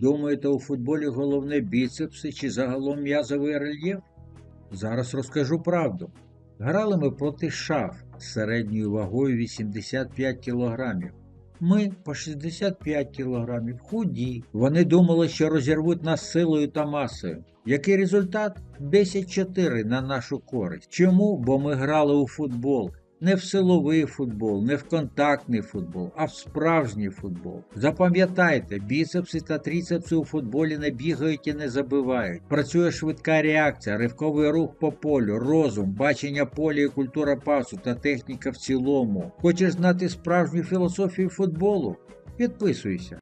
Думаєте, у футболі головне біцепси чи загалом м'язовий рельєф? Зараз розкажу правду. Грали ми проти шаф з середньою вагою 85 кілограмів. Ми по 65 кілограмів, худі. Вони думали, що розірвуть нас силою та масою. Який результат? 10-4 на нашу користь. Чому? Бо ми грали у футбол. Не в силовий футбол, не в контактний футбол, а в справжній футбол. Запам'ятайте, біцепси та тріцепси у футболі не бігають і не забивають. Працює швидка реакція, ривковий рух по полю, розум, бачення поля і культура пасу та техніка в цілому. Хочеш знати справжню філософію футболу? Підписуйся.